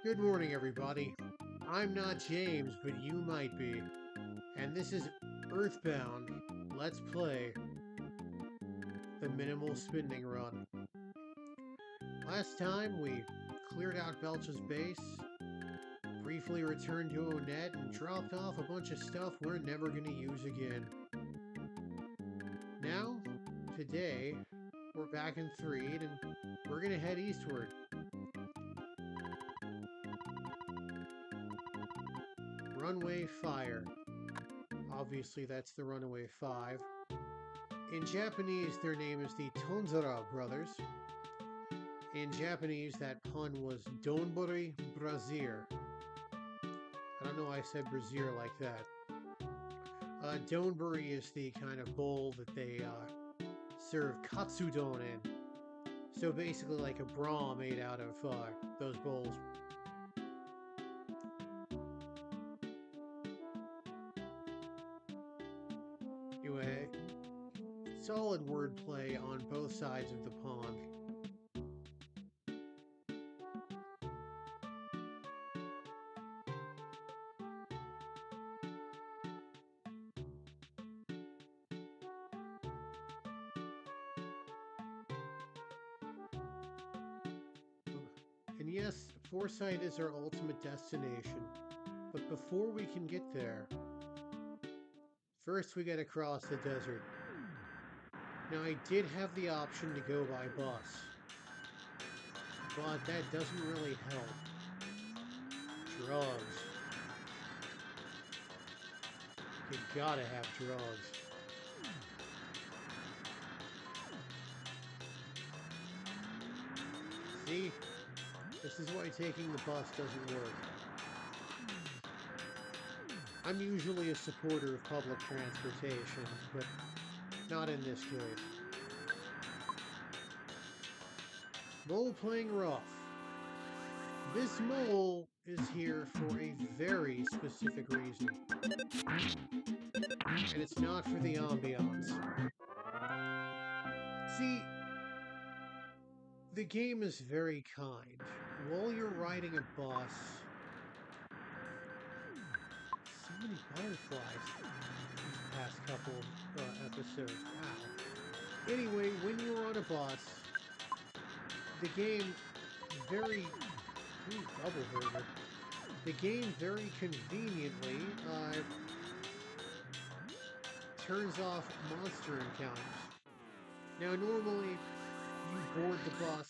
Good morning, everybody. I'm not James, but you might be. And this is Earthbound. Let's play the minimal spending run. Last time, we cleared out Belch's base, briefly returned to Onett, and dropped off a bunch of stuff we're never going to use again. Now, today, we're back in Threed, and we're going to head eastward. Runway Fire. Obviously, that's the Runaway 5. In Japanese, their name is the Tonzara Brothers. In Japanese, that pun was Donburi Brazier. I don't know why I said Brazier like that. Donburi is the kind of bowl that they serve katsudon in. So basically like a bra made out of those bowls. Anyway, solid wordplay on both sides of the pond. And yes, Foresight is our ultimate destination. But before we can get there, first we gotta cross the desert. Now I did have the option to go by bus, but that doesn't really help. Drugs. You gotta have drugs. See? This is why taking the bus doesn't work. I'm usually a supporter of public transportation, but not in this case. Mole playing rough. This mole is here for a very specific reason. And it's not for the ambiance. See, the game is very kind. While you're riding a bus... So many butterflies these past couple episodes. Wow. Anyway, when you're on a bus, the game very... Ooh, double burger. The game very conveniently turns off monster encounters. Now, normally, you board the bus.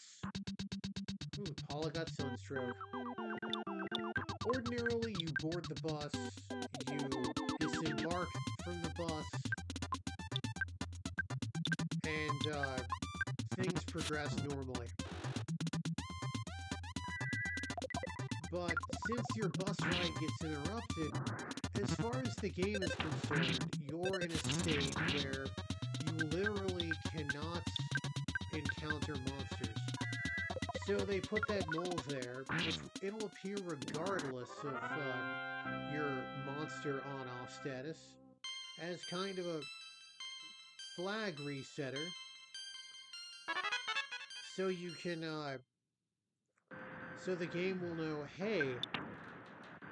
Ooh, Paula got sunstroke. Ordinarily, you board the bus, you disembark from the bus, and things progress normally. But since your bus ride gets interrupted, as far as the game is concerned, you're in a state where you literally cannot encounter monsters. So they put that mole there, which it'll appear regardless of your monster on-off status, as kind of a flag resetter. So you can, so the game will know, hey,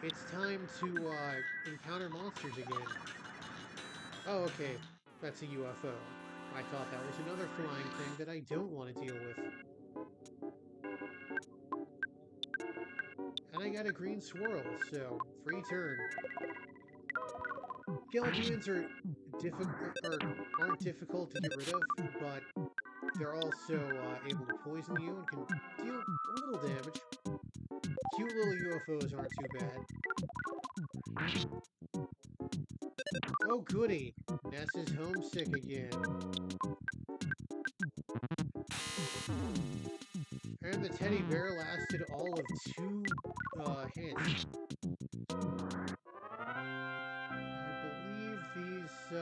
it's time to encounter monsters again. Oh, okay, that's a UFO. I thought that was another flying thing that I don't want to deal with. And I got a green swirl, so free turn. Skeletons aren't difficult to get rid of, but they're also able to poison you and can deal a little damage. Cute little UFOs aren't too bad. Oh goody! Ness is homesick again. And the teddy bear lasted all of 2 hits. I believe these, I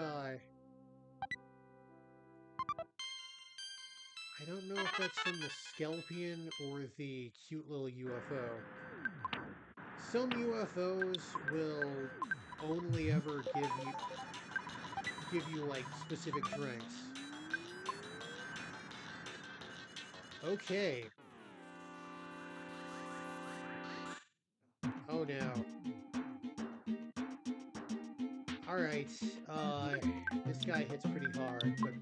don't know if that's from the Skelpion or the cute little UFO. Some UFOs will only ever give you like specific drinks. Okay. Oh no. Alright, this guy hits pretty hard, but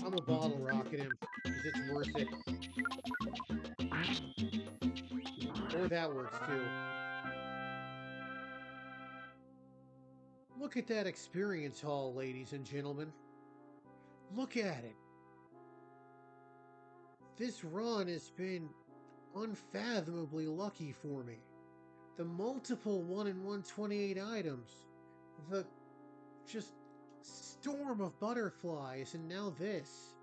I'm a bottle rocket him, because it's worth it. Or that works too. Look at that experience hall, ladies and gentlemen. Look at it. This run has been unfathomably lucky for me. The multiple 1 in 128 items, the just storm of butterflies, and now this.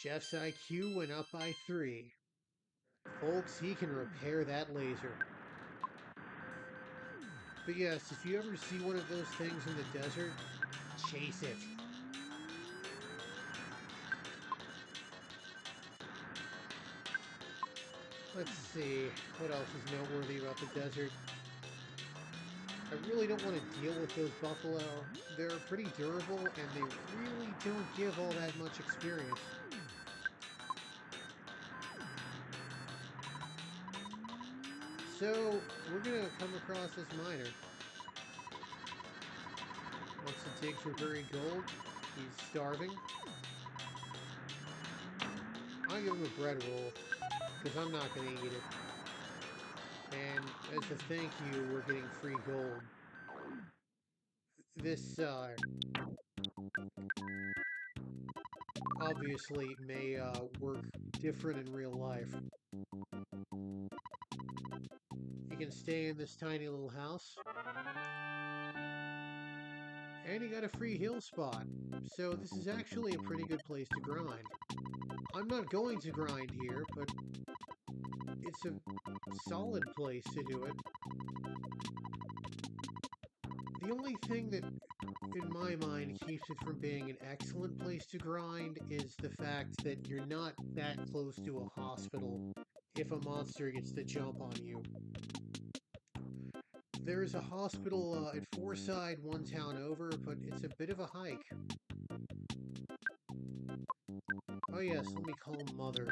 Jeff's IQ went up by 3. Folks, he can repair that laser. But yes, if you ever see one of those things in the desert, chase it. Let's see, what else is noteworthy about the desert? I really don't want to deal with those buffalo. They're pretty durable, and they really don't give all that much experience. So, we're gonna come across this miner. Wants to dig for buried gold. He's starving. I'll give him a bread roll, because I'm not gonna eat it. And as a thank you, we're getting free gold. This, obviously may, work different in real life. You can stay in this tiny little house. And you got a free hill spot. So this is actually a pretty good place to grind. I'm not going to grind here, but it's a solid place to do it. The only thing that, in my mind, keeps it from being an excellent place to grind is the fact that you're not that close to a hospital if a monster gets the jump on you. There is a hospital at Forside, one town over, but it's a bit of a hike. Oh yes, let me call Mother.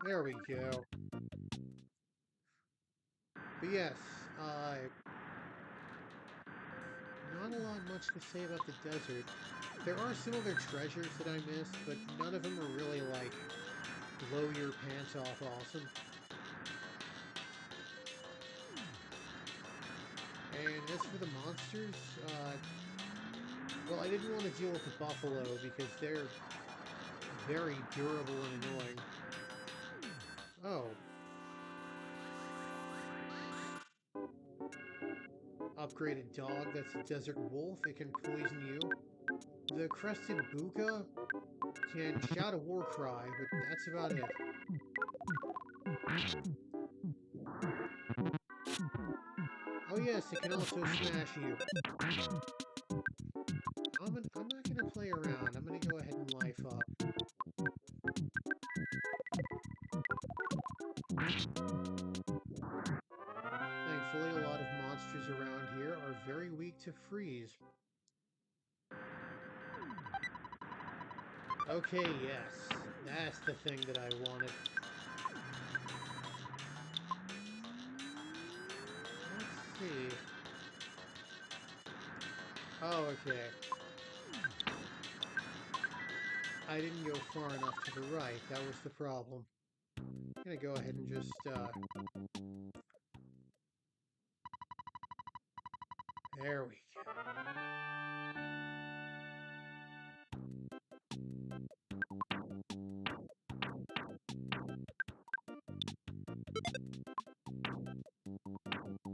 There we go. But yes, not a lot much to say about the desert. There are some other treasures that I missed, but none of them are really like blow your pants off awesome. And as for the monsters, well, I didn't want to deal with the buffalo because they're very durable and annoying. Oh. Upgraded dog, that's a desert wolf. It can poison you. The crested buka can shout a war cry, but that's about it. Oh yes, it can also smash you. I'm not going to play around. I'm going to go ahead and life up. Thankfully, a lot of monsters around here are very weak to freeze. Okay, yes. That's the thing that I wanted. Let's see. Oh, okay. I didn't go far enough to the right. That was the problem. I'm gonna go ahead and just, there we go.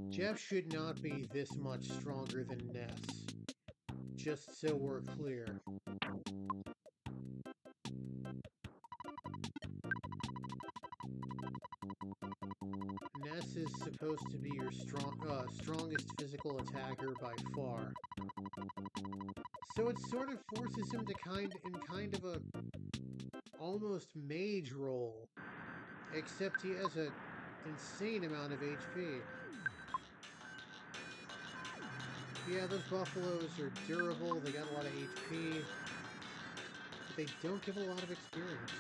Jeff should not be this much stronger than Ness. Just so we're clear. Ness is supposed to be your strongest physical attacker by far. So it sort of forces him to kind of a almost mage role. Except he has a insane amount of HP. Yeah, those buffaloes are durable, they got a lot of HP, but they don't give a lot of experience.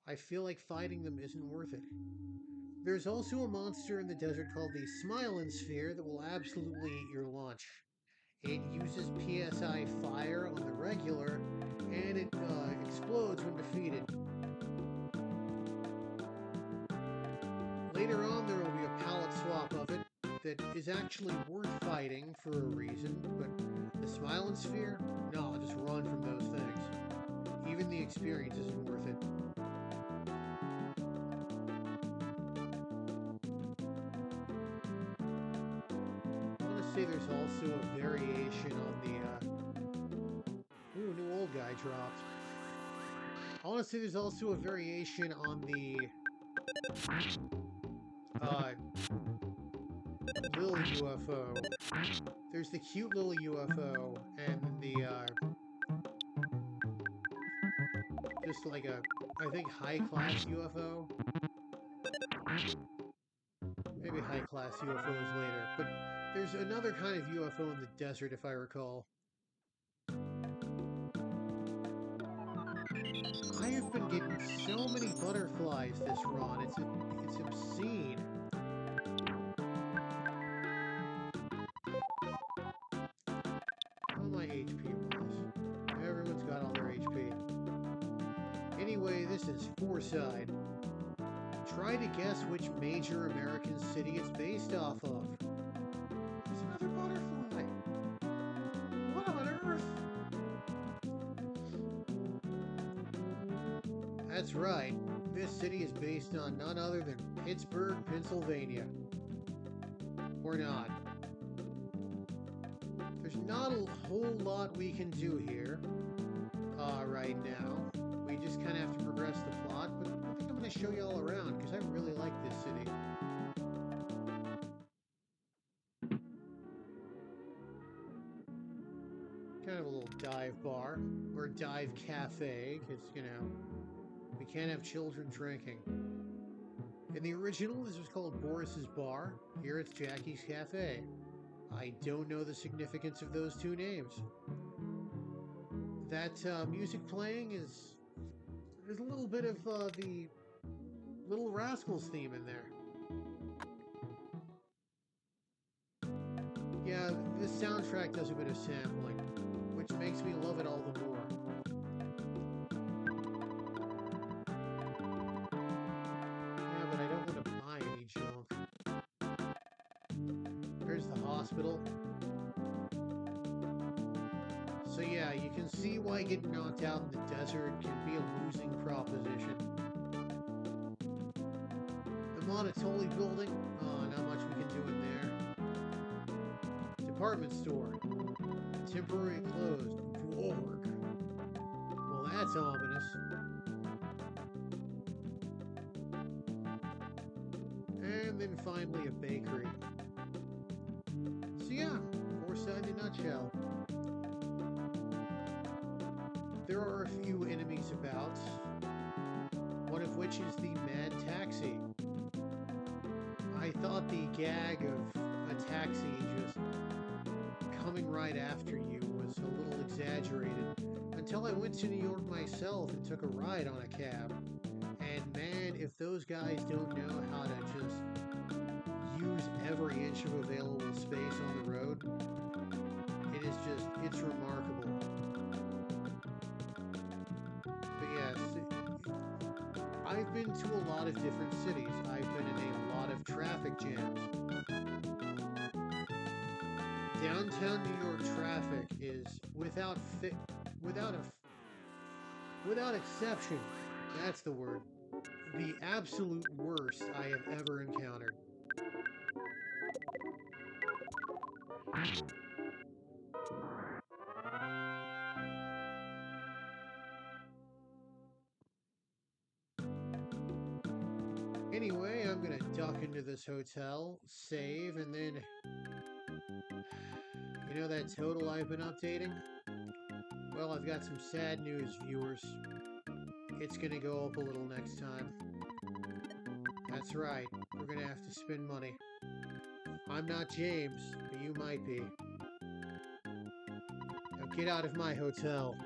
I feel like fighting them isn't worth it. There's also a monster in the desert called the Smiling Sphere that will absolutely eat your lunch. It uses PSI fire on the regular, and it explodes when defeated. Later on, there will be a palette swap of it that is actually worth fighting for a reason, but the Smiling Sphere? No, just run from those things. Even the experience isn't worth it. I want to say there's also a variation on the... Ooh, new old guy dropped. I want to say there's also a variation on the... little UFO. There's the cute little UFO, and the, just like a, I think, high-class UFO. Maybe high-class UFOs later, but there's another kind of UFO in the desert, if I recall. I have been getting so many butterflies this run. It's obscene. How my HP was. Everyone's got all their HP. Anyway, this is Fourside. Try to guess which major American city it's based off of. There's another butterfly. What on earth? That's right. This city is based on none other than Pittsburgh, Pennsylvania. Or not. There's not a whole lot we can do here right now. We just kind of have to progress the plot, but I think I'm going to show you all around because I really like this city. Kind of a little dive bar, or dive cafe, because, you know, we can't have children drinking. In the original, this was called Boris's Bar. Here it's Jackie's Cafe. I don't know the significance of those two names. That music playing is... There's a little bit of the Little Rascals theme in there. Yeah, this soundtrack does a bit of sampling, which makes me love it all the more. Yeah, but I don't want to buy any junk. Here's the hospital. So yeah, you can see why getting knocked out in the desert can be a losing proposition. The Monotoli building, not much we can do in there. Department store, temporarily closed. Dwarg. Well, that's ominous. And then finally a bakery. So yeah, Foresight in a nutshell. There are a few enemies about, one of which is the Mad Taxi. I thought the gag of a taxi just coming right after you was a little exaggerated until I went to New York myself and took a ride on a cab. And man, if those guys don't know how to just use every inch of available space on the road, it's remarkable. But yes, I've been to a lot of different cities. I've been in a lot of traffic jams. Downtown New York traffic is without exception, that's the word, the absolute worst I have ever encountered. Anyway, I'm gonna duck into this hotel, save, and then... You know that total I've been updating? Well, I've got some sad news, viewers. It's gonna go up a little next time. That's right. We're gonna have to spend money. I'm not James, but you might be. Now get out of my hotel.